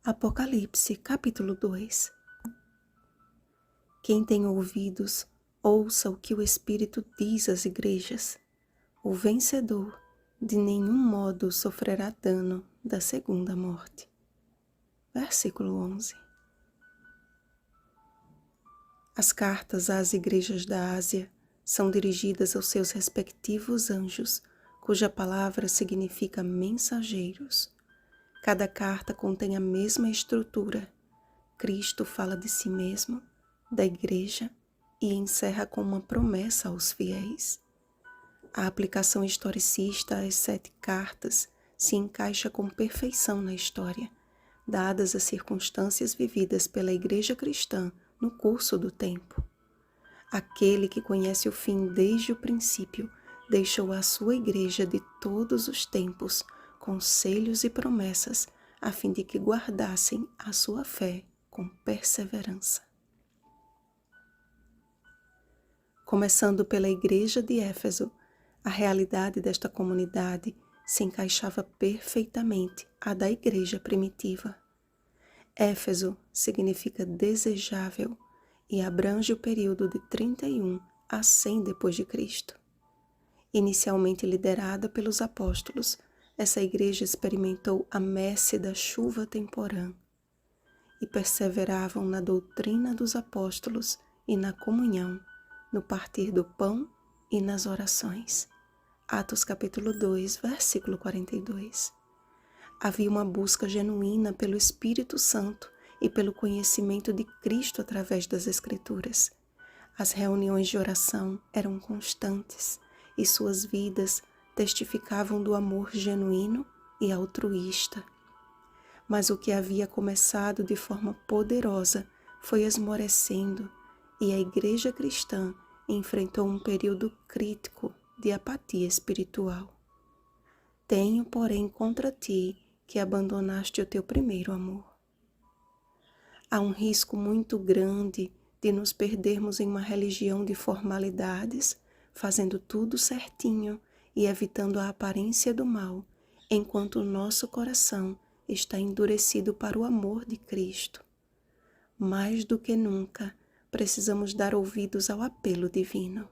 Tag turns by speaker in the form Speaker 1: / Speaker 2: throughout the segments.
Speaker 1: Apocalipse, capítulo 2. Quem tem ouvidos, ouça o que o Espírito diz às igrejas. O vencedor de nenhum modo sofrerá dano da segunda morte. Versículo 11. As cartas às igrejas da Ásia são dirigidas aos seus respectivos anjos, cuja palavra significa mensageiros. Cada carta contém a mesma estrutura. Cristo fala de si mesmo, da igreja, e encerra com uma promessa aos fiéis. A aplicação historicista às 7 cartas se encaixa com perfeição na história, dadas as circunstâncias vividas pela igreja cristã no curso do tempo. Aquele que conhece o fim desde o princípio deixou à sua igreja de todos os tempos conselhos e promessas a fim de que guardassem a sua fé com perseverança. Começando pela igreja de Éfeso, a realidade desta comunidade se encaixava perfeitamente à da igreja primitiva. Éfeso significa desejável e abrange o período de 31 a 100 d.C. Inicialmente liderada pelos apóstolos, essa igreja experimentou a messe da chuva temporã e perseveravam na doutrina dos apóstolos e na comunhão, no partir do pão e nas orações. Atos capítulo 2, versículo 42. Havia uma busca genuína pelo Espírito Santo e pelo conhecimento de Cristo através das Escrituras. As reuniões de oração eram constantes e suas vidas testificavam do amor genuíno e altruísta. Mas o que havia começado de forma poderosa foi esmorecendo e a igreja cristã enfrentou um período crítico de apatia espiritual. Tenho, porém, contra ti que abandonaste o teu primeiro amor. Há um risco muito grande de nos perdermos em uma religião de formalidades, fazendo tudo certinho e evitando a aparência do mal, enquanto o nosso coração está endurecido para o amor de Cristo. Mais do que nunca, precisamos dar ouvidos ao apelo divino.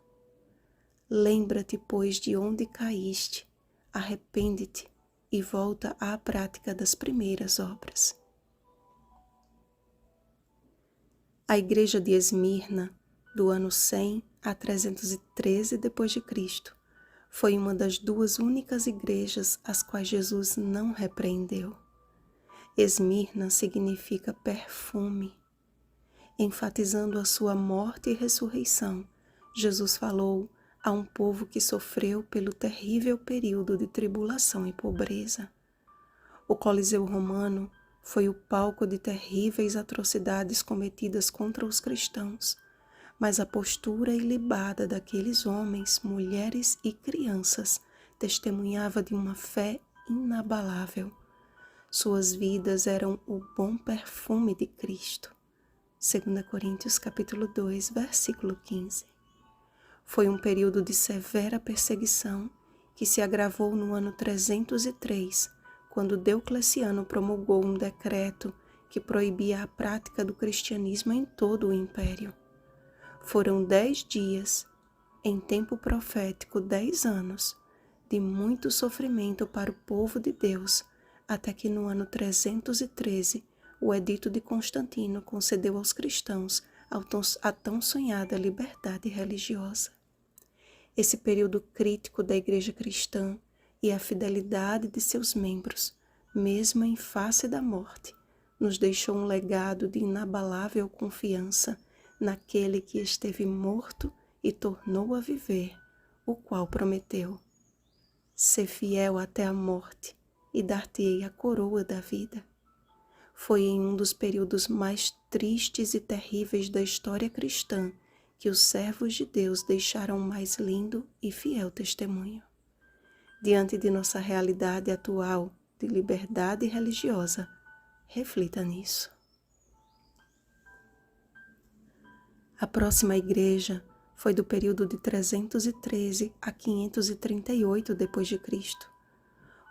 Speaker 1: Lembra-te, pois, de onde caíste, arrepende-te e volta à prática das primeiras obras. A igreja de Esmirna, do ano 100 a 313 d.C., foi uma das 2 únicas igrejas às quais Jesus não repreendeu. Esmirna significa perfume. Enfatizando a sua morte e ressurreição, Jesus falou a um povo que sofreu pelo terrível período de tribulação e pobreza. O Coliseu Romano foi o palco de terríveis atrocidades cometidas contra os cristãos, mas a postura ilibada daqueles homens, mulheres e crianças testemunhava de uma fé inabalável. Suas vidas eram o bom perfume de Cristo. 2 Coríntios capítulo 2, versículo 15. Foi um período de severa perseguição que se agravou no ano 303, quando Diocleciano promulgou um decreto que proibia a prática do cristianismo em todo o império. Foram 10 dias, em tempo profético 10 anos, de muito sofrimento para o povo de Deus, até que no ano 313, o edito de Constantino concedeu aos cristãos a tão sonhada liberdade religiosa. Esse período crítico da igreja cristã e a fidelidade de seus membros, mesmo em face da morte, nos deixou um legado de inabalável confiança naquele que esteve morto e tornou a viver, o qual prometeu: ser fiel até a morte e dar-te-ei a coroa da vida. Foi em um dos períodos mais tristes e terríveis da história cristã que os servos de Deus deixaram o mais lindo e fiel testemunho. Diante de nossa realidade atual de liberdade religiosa, reflita nisso. A próxima igreja foi do período de 313 a 538 d.C.,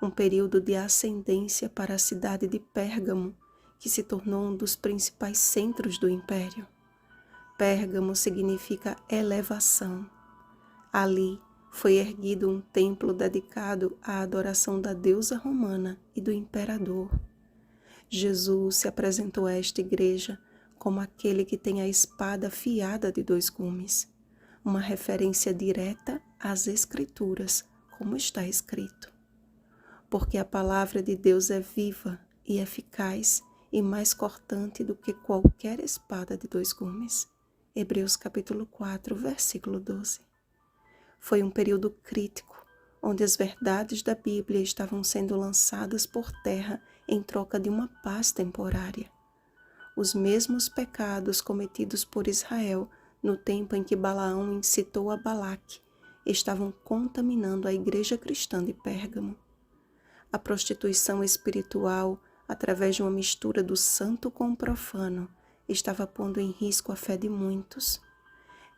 Speaker 1: um período de ascendência para a cidade de Pérgamo, que se tornou um dos principais centros do império. Pérgamo significa elevação. Ali foi erguido um templo dedicado à adoração da deusa romana e do imperador. Jesus se apresentou a esta igreja como aquele que tem a espada afiada de 2 gumes, uma referência direta às Escrituras, como está escrito. Porque a palavra de Deus é viva e eficaz e mais cortante do que qualquer espada de 2 gumes. Hebreus capítulo 4, versículo 12. Foi um período crítico, onde as verdades da Bíblia estavam sendo lançadas por terra em troca de uma paz temporária. Os mesmos pecados cometidos por Israel no tempo em que Balaão incitou a Balaque estavam contaminando a igreja cristã de Pérgamo. A prostituição espiritual, através de uma mistura do santo com o profano, estava pondo em risco a fé de muitos.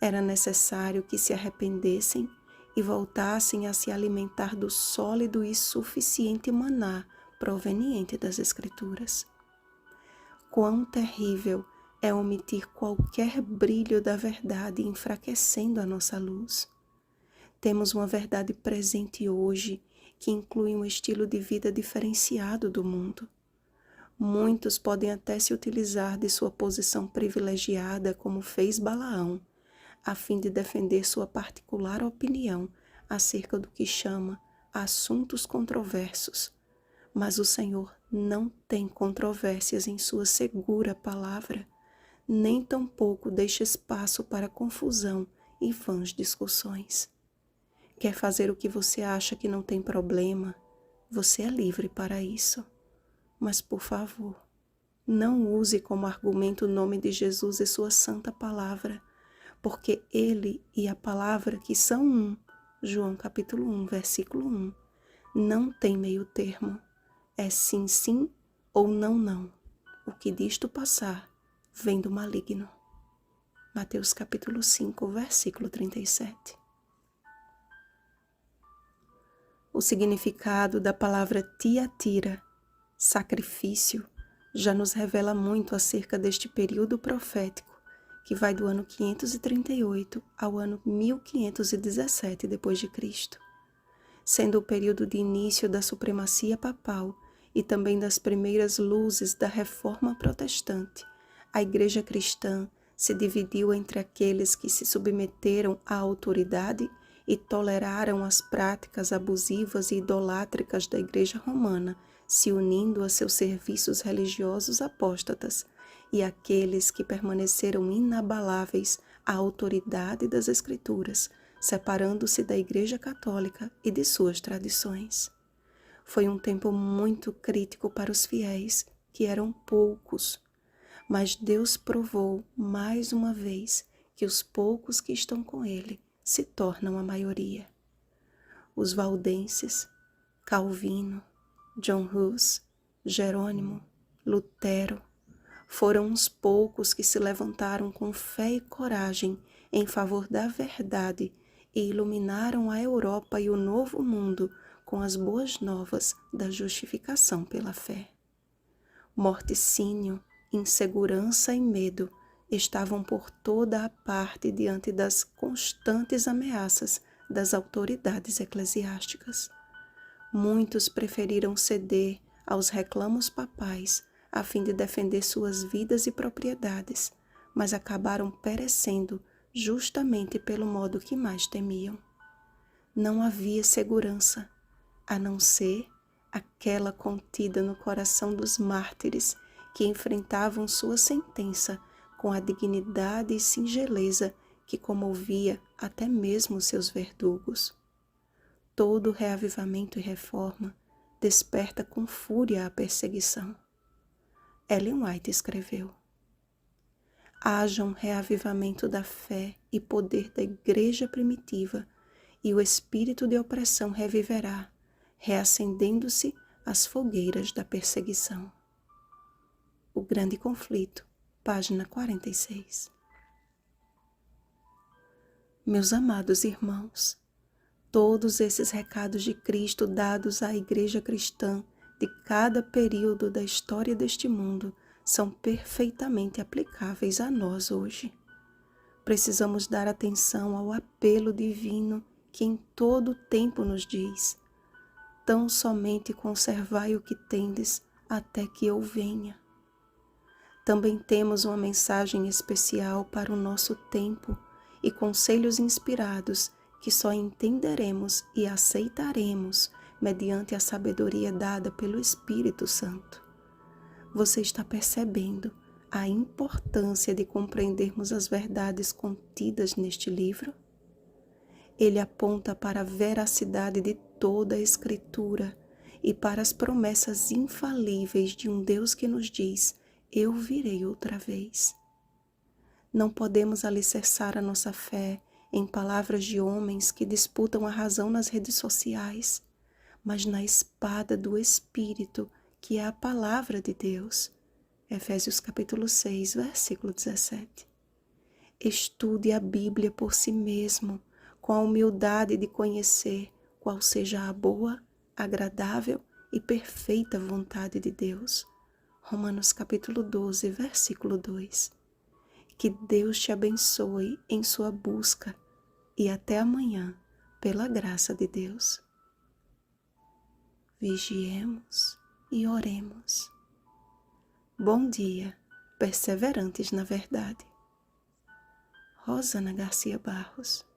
Speaker 1: Era necessário que se arrependessem e voltassem a se alimentar do sólido e suficiente maná proveniente das Escrituras. Quão terrível é omitir qualquer brilho da verdade, enfraquecendo a nossa luz. Temos uma verdade presente hoje que inclui um estilo de vida diferenciado do mundo. Muitos podem até se utilizar de sua posição privilegiada, como fez Balaão, a fim de defender sua particular opinião acerca do que chama assuntos controversos. Mas o Senhor não tem controvérsias em sua segura palavra, nem tampouco deixa espaço para confusão e vãs discussões. Quer fazer o que você acha que não tem problema? Você é livre para isso. Mas, por favor, não use como argumento o nome de Jesus e sua santa palavra, porque ele e a palavra que são um, João capítulo 1, versículo 1, não tem meio termo. É sim, sim ou não, não. O que disto passar vem do maligno. Mateus capítulo 5, versículo 37. O significado da palavra Tiatira, sacrifício, já nos revela muito acerca deste período profético, que vai do ano 538 ao ano 1517 d.C., sendo o período de início da supremacia papal e também das primeiras luzes da reforma protestante. A igreja cristã se dividiu entre aqueles que se submeteram à autoridade e toleraram as práticas abusivas e idolátricas da igreja romana, se unindo a seus serviços religiosos apóstatas, e aqueles que permaneceram inabaláveis à autoridade das Escrituras, separando-se da Igreja Católica e de suas tradições. Foi um tempo muito crítico para os fiéis, que eram poucos, mas Deus provou mais uma vez que os poucos que estão com Ele se tornam a maioria. Os valdenses, Calvino, John Hus, Jerônimo, Lutero, foram uns poucos que se levantaram com fé e coragem em favor da verdade e iluminaram a Europa e o Novo Mundo com as boas novas da justificação pela fé. Morticínio, insegurança e medo estavam por toda a parte diante das constantes ameaças das autoridades eclesiásticas. Muitos preferiram ceder aos reclamos papais a fim de defender suas vidas e propriedades, mas acabaram perecendo justamente pelo modo que mais temiam. Não havia segurança, a não ser aquela contida no coração dos mártires que enfrentavam sua sentença com a dignidade e singeleza que comovia até mesmo seus verdugos. Todo reavivamento e reforma desperta com fúria a perseguição. Ellen White escreveu: haja um reavivamento da fé e poder da igreja primitiva, e o espírito de opressão reviverá, reacendendo-se as fogueiras da perseguição. O Grande Conflito, página 46. Meus amados irmãos, todos esses recados de Cristo dados à igreja cristã de cada período da história deste mundo são perfeitamente aplicáveis a nós hoje. Precisamos dar atenção ao apelo divino que em todo o tempo nos diz: tão somente conservai o que tendes até que eu venha. Também temos uma mensagem especial para o nosso tempo e conselhos inspirados que só entenderemos e aceitaremos mediante a sabedoria dada pelo Espírito Santo. Você está percebendo a importância de compreendermos as verdades contidas neste livro? Ele aponta para a veracidade de toda a Escritura e para as promessas infalíveis de um Deus que nos diz: eu virei outra vez. Não podemos alicerçar a nossa fé em palavras de homens que disputam a razão nas redes sociais, mas na espada do Espírito, que é a palavra de Deus. Efésios capítulo 6, versículo 17. Estude a Bíblia por si mesmo, com a humildade de conhecer qual seja a boa, agradável e perfeita vontade de Deus. Romanos capítulo 12, versículo 2. Que Deus te abençoe em sua busca e até amanhã, pela graça de Deus. Vigiemos e oremos. Bom dia, perseverantes na verdade. Rosana Garcia Barros.